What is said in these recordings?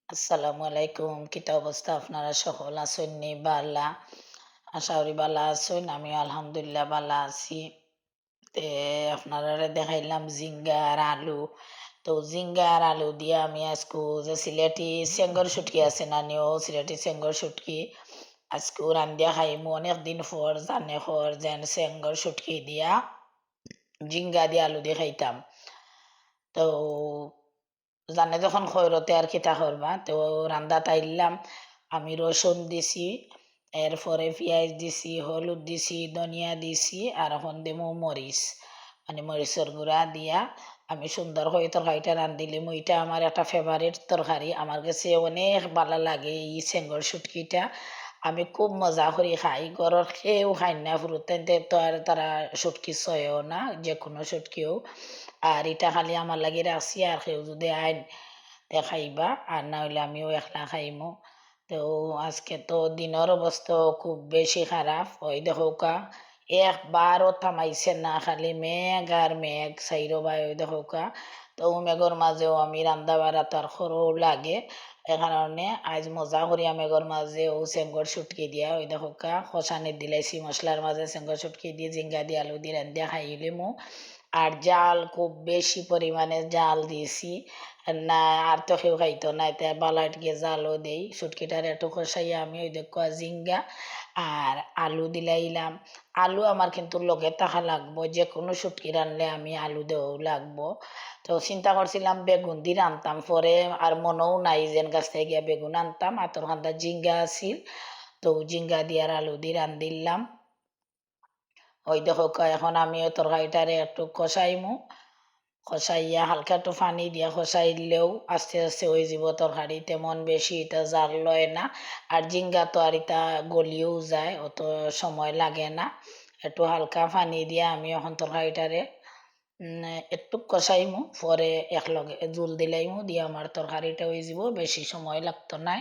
আসসালামু আলাইকুম। কিতা অবস্থা আপনারা সকল আছেন নি বালা? আশা করি বালা আছেন। আমিও আলহামদুলিল্লাহ বালা আছি। তে আপনারারে দেখাইলাম জিঙ্গা আর আলু। তো জিঙ্গা আর আলু দিয়া আমি আজকু যে সিলেটি চেঙ্গর শুটকি আছে না নিও সিলেটি চেঙ্গর শুটকি আজকু রান্ধিয়া খাইমু অনেকদিন পর জানে পর যেন চেঙ্গর শুটকি দিয়া জিঙ্গা দিয়া আলু দিয়ে খাইতাম। তো জানে যখন খয়রতে আর কিতা করবা তো রান্দা তাইলাম আমি রসুন দিছি এরপরে পেঁয়াজ দিছি হলুদ দিছি ধনিয়া দিছি আর এখন দেবো মরিচ মানে মরিচের গুঁড়া দিয়া আমি সুন্দর করে তরকারিটা রান্ধিলি এটা আমার একটা ফেভারিট তরকারি আমার কাছে অনেক ভালো লাগে এই চেঙ্গর শুটকিটা আমি খুব মজা করে খাই ঘরের কেউ খাই না ফুরুতেন তো আর তারা শুটকি ছয়ও না যে কোনো শুটকিও আর এটা খালি আমার লাগে রাখছি আর কেউ যদি আইন তে খাইবা আর না হইলে আমিও একলা খাইমু। তো আজকে তো দিনের অবস্থা খুব বেশি খারাপ ওই দেখোকা একবারও থামাইছে না খালি মেঘ আর মেঘ সাইরো বাই ওই দেখোকা। তো মেঘর মাঝেও আমি রান্দা বাড়া তার সরু লাগে এ কারণে আজ মজা করিয়া মেঘর মাঝে ও চেঙ্গর শুটকি দিয়া ওই দেখোকা খসানি দিলাইছি মশলার মাঝে চেঙ্গর শুটকি দিয়ে জিঙ্গা দিয়ে আলু দিয়ে রান্ধিয়া খাইলে মু আর জাল খুব বেশি পরিমাণে জাল দিয়েছি না আর তো কেউ খাইতো না এতে বালাট গিয়ে জালও দেই শুটকিটার একটু কষাইয়া আমি ওই দেখো জিঙ্গা আর আলু দিলাইলাম আলু আমার কিন্তু লগে থাকা লাগবো যে কোনো শুটকি রানলে আমি আলু দেও লাগবো। তো চিন্তা করছিলাম বেগুন দিয়ে রানতাম পরে আর মনেও নাই যেন গাছ থেকে গিয়া বেগুন আনতাম আতর খান্দা জিঙ্গা আছিল তো জিঙ্গা দিয়ে আর আলু দিয়ে রান্ধিলাম। ওই দেখো এখন আমি ওই তরকারিটারে একটু কষাইমু কষাইয়া হালকা একটু পানি দিয়া কষাইলেও আস্তে আস্তে হয়ে যাব তরকারি তেমন বেশি এটা জাল লয় না আর জিঙ্গা তো আর এটা গলিয়েও যায় অত সময় লাগে না একটু হালকা পানি দিয়া আমি এখন তরকারিটারে একটু কষাইমু পরে একলগে জুল দিলাইমু দিয়ে আমার তরকারিটা হয়ে যাব বেশি সময় লাগতো না।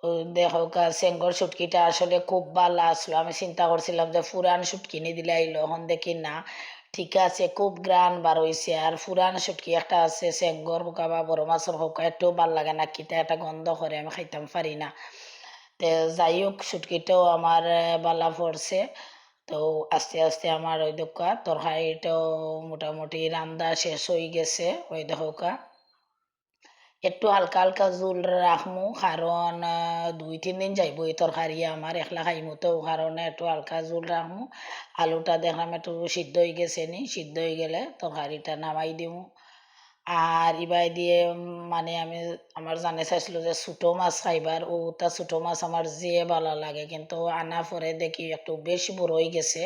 তো দেখো চেঙ্গর শুটকিটা আসলে খুব ভালো আসলো আমি চিন্তা করছিলাম যে ফুরান শুটকিনি দিলে আইলো এখন দেখি না ঠিক আছে খুব গ্রান বার হইছে আর ফুরান শুটকি একটা আছে চেঙ্গর হোকা বা বড় মাছের হোকা একটু ভাল লাগে না কিতা একটা গন্ধ করে আমি খাইতাম পারি না। তো যাই হোক শুটকিটাও আমার বালা পড়ছে। তো আস্তে আস্তে আমার ওই দোকা তরকারিটাও মোটামুটি রান্দা শেষ হয়ে গেছে ওই দেখোকা একটু হালকা হালকা জোল রাখমু কারণ 2-3 দিন যাইব এই তরকারি আমার একলা খাইমু তো কারণে একটু হালকা জোল রাখমু আলুটা দেখলাম একটু সিদ্ধ হয়ে গেছে নি সিদ্ধ হয়ে গেলে তরকারিটা নামাই দিমু। আর ইবাই দিয়ে মানে আমি আমার জানে চাইছিল যে ছোটো মাছ খাইবার ও তা ছোটো মাছ আমার যে ভালো লাগে কিন্তু আনা পরে দেখি একটু বেশি বড় হয়ে গেছে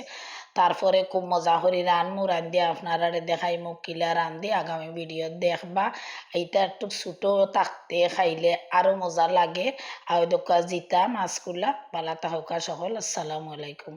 তারপরে খুব মজা করে রানমু রান্ধি আপনারা দেখাই মুখ কিলা রান্ধি আগামী ভিডিও দেখবা এইটা একটু ছোটো থাকতে খাইলে আরো মজা লাগে আর দোকা জিতা মাছগুলা বালা তাহকা সকল আসসালামু আলাইকুম।